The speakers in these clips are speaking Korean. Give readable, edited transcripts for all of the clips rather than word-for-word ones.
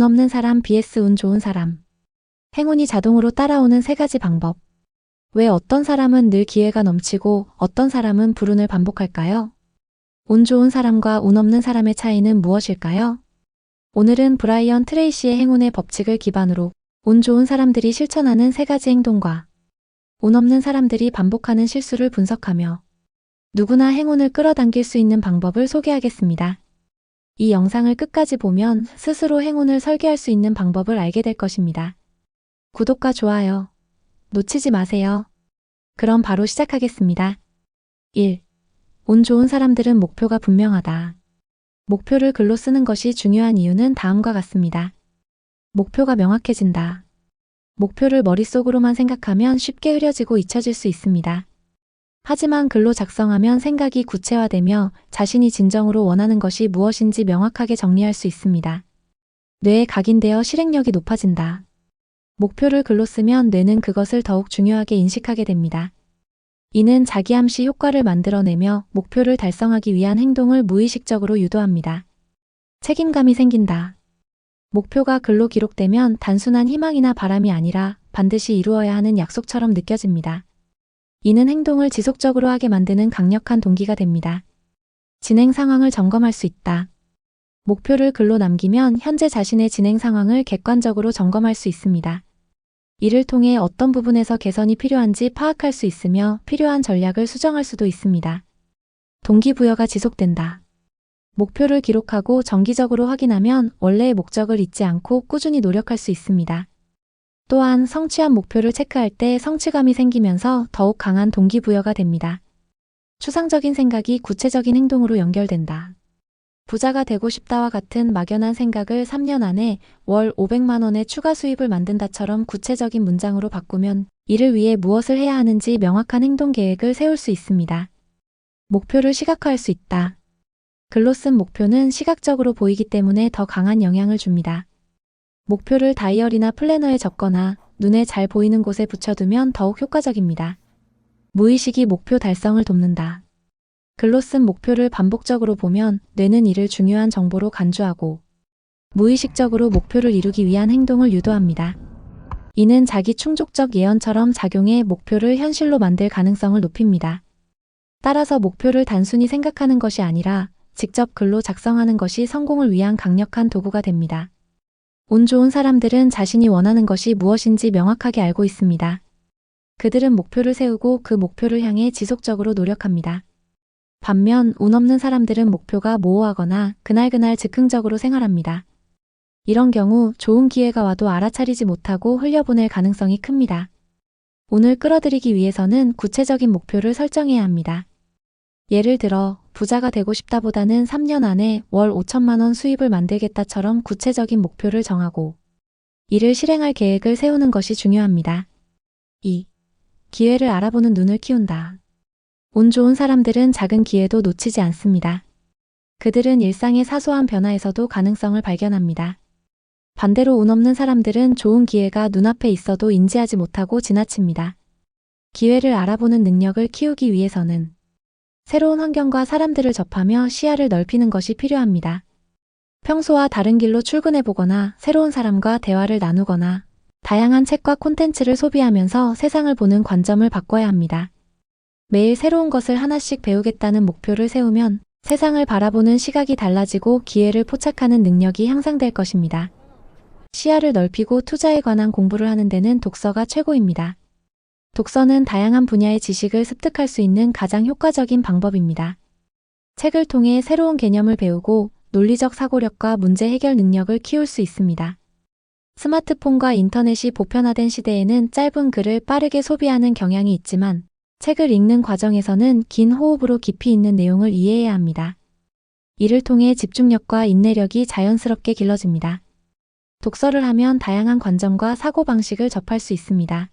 운 없는 사람 vs 운 좋은 사람. 행운이 자동으로 따라오는 3가지 방법. 왜 어떤 사람은 늘 기회가 넘치고 어떤 사람은 불운을 반복할까요? 운 좋은 사람과 운 없는 사람의 차이는 무엇일까요? 오늘은 브라이언 트레이시의 행운의 법칙을 기반으로 운 좋은 사람들이 실천하는 3가지 행동과 운 없는 사람들이 반복하는 실수를 분석하며 누구나 행운을 끌어당길 수 있는 방법을 소개하겠습니다. 이 영상을 끝까지 보면 스스로 행운을 설계할 수 있는 방법을 알게 될 것입니다. 구독과 좋아요 놓치지 마세요. 그럼 바로 시작하겠습니다. 1. 운 좋은 사람들은 목표가 분명하다. 목표를 글로 쓰는 것이 중요한 이유는 다음과 같습니다. 목표가 명확해진다. 목표를 머릿속으로만 생각하면 쉽게 흐려지고 잊혀질 수 있습니다. 하지만 글로 작성하면 생각이 구체화되며 자신이 진정으로 원하는 것이 무엇인지 명확하게 정리할 수 있습니다. 뇌에 각인되어 실행력이 높아진다. 목표를 글로 쓰면 뇌는 그것을 더욱 중요하게 인식하게 됩니다. 이는 자기암시 효과를 만들어내며 목표를 달성하기 위한 행동을 무의식적으로 유도합니다. 책임감이 생긴다. 목표가 글로 기록되면 단순한 희망이나 바람이 아니라 반드시 이루어야 하는 약속처럼 느껴집니다. 이는 행동을 지속적으로 하게 만드는 강력한 동기가 됩니다. 진행 상황을 점검할 수 있다. 목표를 글로 남기면 현재 자신의 진행 상황을 객관적으로 점검할 수 있습니다. 이를 통해 어떤 부분에서 개선이 필요한지 파악할 수 있으며 필요한 전략을 수정할 수도 있습니다. 동기부여가 지속된다. 목표를 기록하고 정기적으로 확인하면 원래의 목적을 잊지 않고 꾸준히 노력할 수 있습니다. 또한 성취한 목표를 체크할 때 성취감이 생기면서 더욱 강한 동기부여가 됩니다. 추상적인 생각이 구체적인 행동으로 연결된다. 부자가 되고 싶다와 같은 막연한 생각을 3년 안에 월 500만 원의 추가 수입을 만든다처럼 구체적인 문장으로 바꾸면 이를 위해 무엇을 해야 하는지 명확한 행동 계획을 세울 수 있습니다. 목표를 시각화할 수 있다. 글로 쓴 목표는 시각적으로 보이기 때문에 더 강한 영향을 줍니다. 목표를 다이어리나 플래너에 적거나 눈에 잘 보이는 곳에 붙여두면 더욱 효과적입니다. 무의식이 목표 달성을 돕는다. 글로 쓴 목표를 반복적으로 보면 뇌는 이를 중요한 정보로 간주하고 무의식적으로 목표를 이루기 위한 행동을 유도합니다. 이는 자기 충족적 예언처럼 작용해 목표를 현실로 만들 가능성을 높입니다. 따라서 목표를 단순히 생각하는 것이 아니라 직접 글로 작성하는 것이 성공을 위한 강력한 도구가 됩니다. 운 좋은 사람들은 자신이 원하는 것이 무엇인지 명확하게 알고 있습니다. 그들은 목표를 세우고 그 목표를 향해 지속적으로 노력합니다. 반면 운 없는 사람들은 목표가 모호하거나 그날그날 즉흥적으로 생활합니다. 이런 경우 좋은 기회가 와도 알아차리지 못하고 흘려보낼 가능성이 큽니다. 운을 끌어들이기 위해서는 구체적인 목표를 설정해야 합니다. 예를 들어 부자가 되고 싶다보다는 3년 안에 월 5천만 원 수입을 만들겠다처럼 구체적인 목표를 정하고 이를 실행할 계획을 세우는 것이 중요합니다. 2. 기회를 알아보는 눈을 키운다. 운 좋은 사람들은 작은 기회도 놓치지 않습니다. 그들은 일상의 사소한 변화에서도 가능성을 발견합니다. 반대로 운 없는 사람들은 좋은 기회가 눈앞에 있어도 인지하지 못하고 지나칩니다. 기회를 알아보는 능력을 키우기 위해서는 새로운 환경과 사람들을 접하며 시야를 넓히는 것이 필요합니다. 평소와 다른 길로 출근해보거나 새로운 사람과 대화를 나누거나 다양한 책과 콘텐츠를 소비하면서 세상을 보는 관점을 바꿔야 합니다. 매일 새로운 것을 하나씩 배우겠다는 목표를 세우면 세상을 바라보는 시각이 달라지고 기회를 포착하는 능력이 향상될 것입니다. 시야를 넓히고 투자에 관한 공부를 하는 데는 독서가 최고입니다. 독서는 다양한 분야의 지식을 습득할 수 있는 가장 효과적인 방법입니다. 책을 통해 새로운 개념을 배우고 논리적 사고력과 문제 해결 능력을 키울 수 있습니다. 스마트폰과 인터넷이 보편화된 시대에는 짧은 글을 빠르게 소비하는 경향이 있지만 책을 읽는 과정에서는 긴 호흡으로 깊이 있는 내용을 이해해야 합니다. 이를 통해 집중력과 인내력이 자연스럽게 길러집니다. 독서를 하면 다양한 관점과 사고방식을 접할 수 있습니다.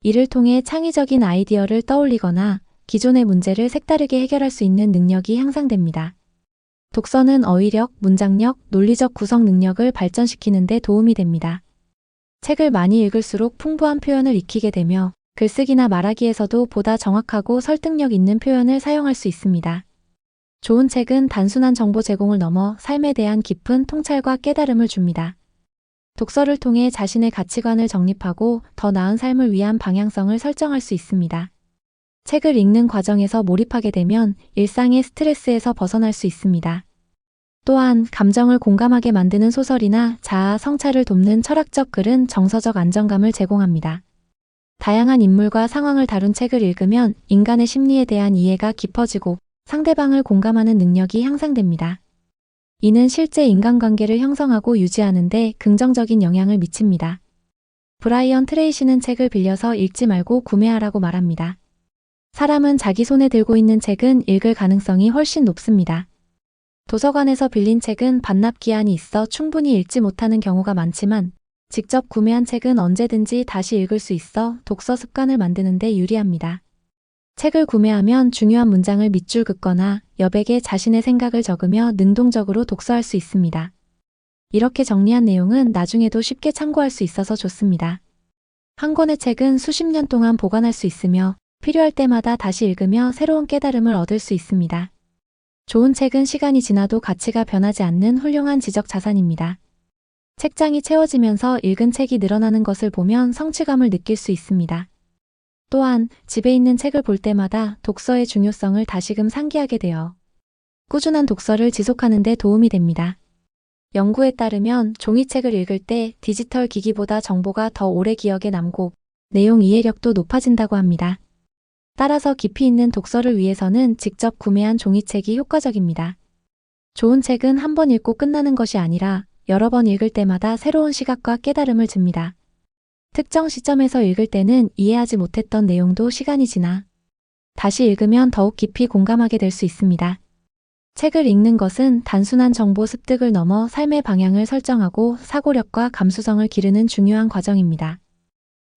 이를 통해 창의적인 아이디어를 떠올리거나 기존의 문제를 색다르게 해결할 수 있는 능력이 향상됩니다. 독서는 어휘력, 문장력, 논리적 구성 능력을 발전시키는 데 도움이 됩니다. 책을 많이 읽을수록 풍부한 표현을 익히게 되며 글쓰기나 말하기에서도 보다 정확하고 설득력 있는 표현을 사용할 수 있습니다. 좋은 책은 단순한 정보 제공을 넘어 삶에 대한 깊은 통찰과 깨달음을 줍니다. 독서를 통해 자신의 가치관을 정립하고 더 나은 삶을 위한 방향성을 설정할 수 있습니다. 책을 읽는 과정에서 몰입하게 되면 일상의 스트레스에서 벗어날 수 있습니다. 또한 감정을 공감하게 만드는 소설이나 자아 성찰을 돕는 철학적 글은 정서적 안정감을 제공합니다. 다양한 인물과 상황을 다룬 책을 읽으면 인간의 심리에 대한 이해가 깊어지고 상대방을 공감하는 능력이 향상됩니다. 이는 실제 인간관계를 형성하고 유지하는 데 긍정적인 영향을 미칩니다. 브라이언 트레이시는 책을 빌려서 읽지 말고 구매하라고 말합니다. 사람은 자기 손에 들고 있는 책은 읽을 가능성이 훨씬 높습니다. 도서관에서 빌린 책은 반납 기한이 있어 충분히 읽지 못하는 경우가 많지만 직접 구매한 책은 언제든지 다시 읽을 수 있어 독서 습관을 만드는 데 유리합니다. 책을 구매하면 중요한 문장을 밑줄 긋거나 여백에 자신의 생각을 적으며 능동적으로 독서할 수 있습니다. 이렇게 정리한 내용은 나중에도 쉽게 참고할 수 있어서 좋습니다. 한 권의 책은 수십 년 동안 보관할 수 있으며 필요할 때마다 다시 읽으며 새로운 깨달음을 얻을 수 있습니다. 좋은 책은 시간이 지나도 가치가 변하지 않는 훌륭한 지적 자산입니다. 책장이 채워지면서 읽은 책이 늘어나는 것을 보면 성취감을 느낄 수 있습니다. 또한 집에 있는 책을 볼 때마다 독서의 중요성을 다시금 상기하게 되어 꾸준한 독서를 지속하는 데 도움이 됩니다. 연구에 따르면 종이책을 읽을 때 디지털 기기보다 정보가 더 오래 기억에 남고 내용 이해력도 높아진다고 합니다. 따라서 깊이 있는 독서를 위해서는 직접 구매한 종이책이 효과적입니다. 좋은 책은 한 번 읽고 끝나는 것이 아니라 여러 번 읽을 때마다 새로운 시각과 깨달음을 줍니다. 특정 시점에서 읽을 때는 이해하지 못했던 내용도 시간이 지나 다시 읽으면 더욱 깊이 공감하게 될 수 있습니다. 책을 읽는 것은 단순한 정보 습득을 넘어 삶의 방향을 설정하고 사고력과 감수성을 기르는 중요한 과정입니다.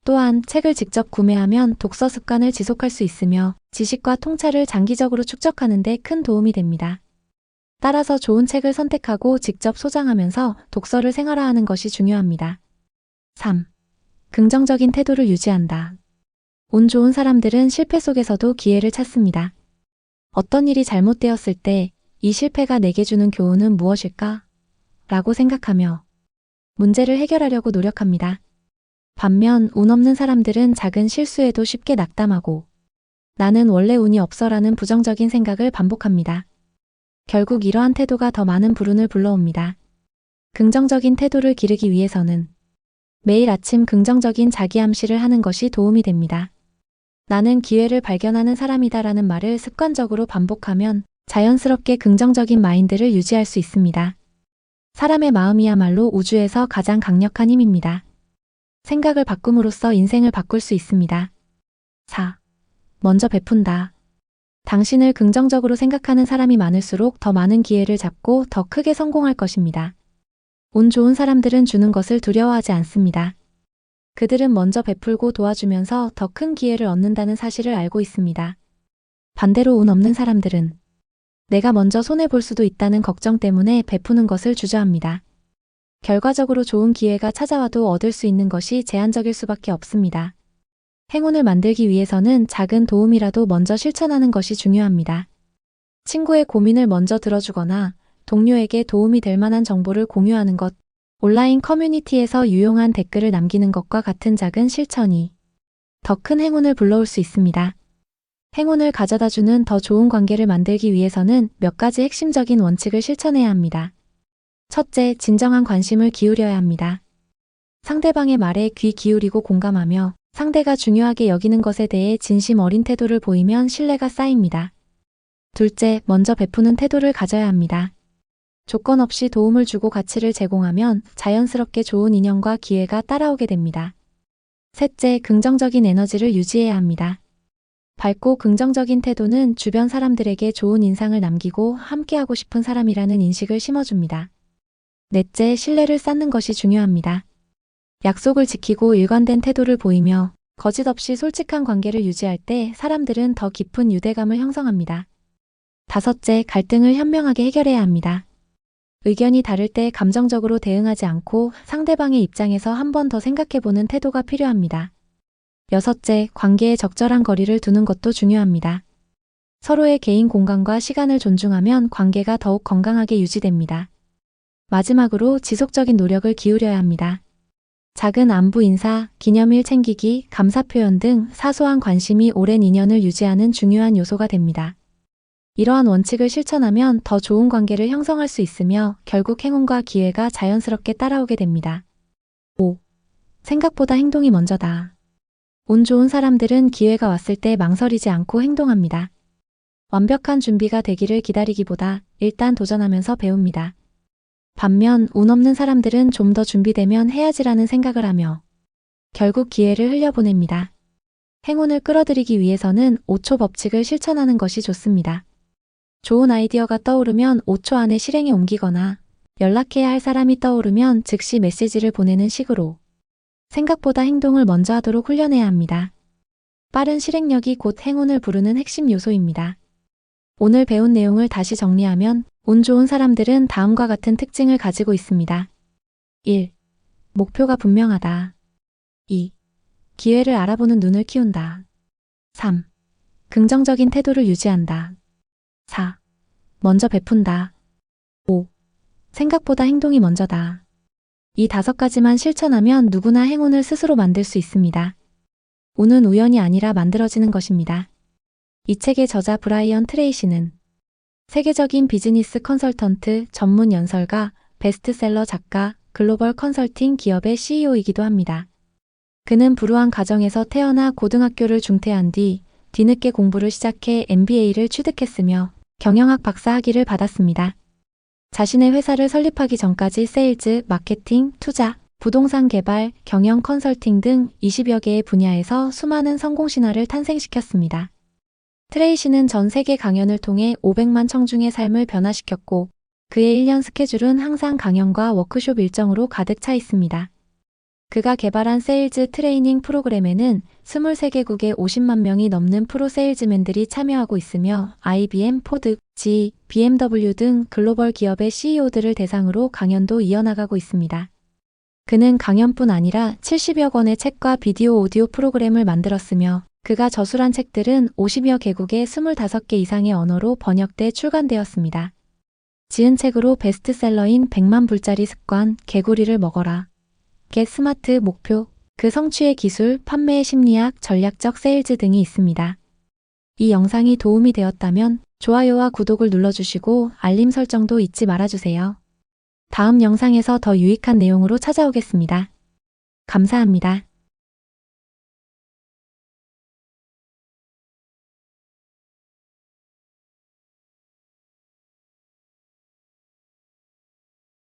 또한 책을 직접 구매하면 독서 습관을 지속할 수 있으며 지식과 통찰을 장기적으로 축적하는 데 큰 도움이 됩니다. 따라서 좋은 책을 선택하고 직접 소장하면서 독서를 생활화하는 것이 중요합니다. 3. 긍정적인 태도를 유지한다. 운 좋은 사람들은 실패 속에서도 기회를 찾습니다. 어떤 일이 잘못되었을 때 이 실패가 내게 주는 교훈은 무엇일까? 라고 생각하며 문제를 해결하려고 노력합니다. 반면 운 없는 사람들은 작은 실수에도 쉽게 낙담하고 나는 원래 운이 없어라는 부정적인 생각을 반복합니다. 결국 이러한 태도가 더 많은 불운을 불러옵니다. 긍정적인 태도를 기르기 위해서는 매일 아침 긍정적인 자기암시를 하는 것이 도움이 됩니다. 나는 기회를 발견하는 사람이다라는 말을 습관적으로 반복하면 자연스럽게 긍정적인 마인드를 유지할 수 있습니다. 사람의 마음이야말로 우주에서 가장 강력한 힘입니다. 생각을 바꿈으로써 인생을 바꿀 수 있습니다. 4. 먼저 베푼다. 당신을 긍정적으로 생각하는 사람이 많을수록 더 많은 기회를 잡고 더 크게 성공할 것입니다. 운 좋은 사람들은 주는 것을 두려워하지 않습니다. 그들은 먼저 베풀고 도와주면서 더 큰 기회를 얻는다는 사실을 알고 있습니다. 반대로 운 없는 사람들은 내가 먼저 손해볼 수도 있다는 걱정 때문에 베푸는 것을 주저합니다. 결과적으로 좋은 기회가 찾아와도 얻을 수 있는 것이 제한적일 수밖에 없습니다. 행운을 만들기 위해서는 작은 도움이라도 먼저 실천하는 것이 중요합니다. 친구의 고민을 먼저 들어주거나 동료에게 도움이 될 만한 정보를 공유하는 것, 온라인 커뮤니티에서 유용한 댓글을 남기는 것과 같은 작은 실천이 더 큰 행운을 불러올 수 있습니다. 행운을 가져다주는 더 좋은 관계를 만들기 위해서는 몇 가지 핵심적인 원칙을 실천해야 합니다. 첫째, 진정한 관심을 기울여야 합니다. 상대방의 말에 귀 기울이고 공감하며 상대가 중요하게 여기는 것에 대해 진심 어린 태도를 보이면 신뢰가 쌓입니다. 둘째, 먼저 베푸는 태도를 가져야 합니다. 조건 없이 도움을 주고 가치를 제공하면 자연스럽게 좋은 인연과 기회가 따라오게 됩니다. 셋째, 긍정적인 에너지를 유지해야 합니다. 밝고 긍정적인 태도는 주변 사람들에게 좋은 인상을 남기고 함께하고 싶은 사람이라는 인식을 심어줍니다. 넷째, 신뢰를 쌓는 것이 중요합니다. 약속을 지키고 일관된 태도를 보이며 거짓 없이 솔직한 관계를 유지할 때 사람들은 더 깊은 유대감을 형성합니다. 다섯째, 갈등을 현명하게 해결해야 합니다. 의견이 다를 때 감정적으로 대응하지 않고 상대방의 입장에서 한 번 더 생각해보는 태도가 필요합니다. 여섯째, 관계에 적절한 거리를 두는 것도 중요합니다. 서로의 개인 공간과 시간을 존중하면 관계가 더욱 건강하게 유지됩니다. 마지막으로 지속적인 노력을 기울여야 합니다. 작은 안부 인사, 기념일 챙기기, 감사 표현 등 사소한 관심이 오랜 인연을 유지하는 중요한 요소가 됩니다. 이러한 원칙을 실천하면 더 좋은 관계를 형성할 수 있으며 결국 행운과 기회가 자연스럽게 따라오게 됩니다. 5. 생각보다 행동이 먼저다. 운 좋은 사람들은 기회가 왔을 때 망설이지 않고 행동합니다. 완벽한 준비가 되기를 기다리기보다 일단 도전하면서 배웁니다. 반면 운 없는 사람들은 좀 더 준비되면 해야지라는 생각을 하며 결국 기회를 흘려보냅니다. 행운을 끌어들이기 위해서는 5초 법칙을 실천하는 것이 좋습니다. 좋은 아이디어가 떠오르면 5초 안에 실행에 옮기거나 연락해야 할 사람이 떠오르면 즉시 메시지를 보내는 식으로 생각보다 행동을 먼저 하도록 훈련해야 합니다. 빠른 실행력이 곧 행운을 부르는 핵심 요소입니다. 오늘 배운 내용을 다시 정리하면 운 좋은 사람들은 다음과 같은 특징을 가지고 있습니다. 1. 목표가 분명하다. 2. 기회를 알아보는 눈을 키운다. 3. 긍정적인 태도를 유지한다. 4. 먼저 베푼다. 5. 생각보다 행동이 먼저다. 이 5가지만 실천하면 누구나 행운을 스스로 만들 수 있습니다. 운은 우연이 아니라 만들어지는 것입니다. 이 책의 저자 브라이언 트레이시는 세계적인 비즈니스 컨설턴트, 전문 연설가, 베스트셀러 작가, 글로벌 컨설팅 기업의 CEO이기도 합니다. 그는 불우한 가정에서 태어나 고등학교를 중퇴한 뒤 뒤늦게 공부를 시작해 MBA를 취득했으며 경영학 박사 학위를 받았습니다. 자신의 회사를 설립하기 전까지 세일즈, 마케팅, 투자, 부동산 개발, 경영 컨설팅 등 20여 개의 분야에서 수많은 성공 신화를 탄생시켰습니다. 트레이시는 전 세계 강연을 통해 500만 청중의 삶을 변화시켰고 그의 1년 스케줄은 항상 강연과 워크숍 일정으로 가득 차 있습니다. 그가 개발한 세일즈 트레이닝 프로그램에는 23개국에 50만 명이 넘는 프로 세일즈맨들이 참여하고 있으며 IBM, 포드, GE, BMW 등 글로벌 기업의 CEO들을 대상으로 강연도 이어나가고 있습니다. 그는 강연뿐 아니라 70여 권의 책과 비디오 오디오 프로그램을 만들었으며 그가 저술한 책들은 50여 개국의 25개 이상의 언어로 번역돼 출간되었습니다. 지은 책으로 베스트셀러인 100만 불짜리 습관, 개구리를 먹어라, 겟 스마트 목표, 그 성취의 기술, 판매의 심리학, 전략적 세일즈 등이 있습니다. 이 영상이 도움이 되었다면 좋아요와 구독을 눌러주시고 알림 설정도 잊지 말아주세요. 다음 영상에서 더 유익한 내용으로 찾아오겠습니다. 감사합니다.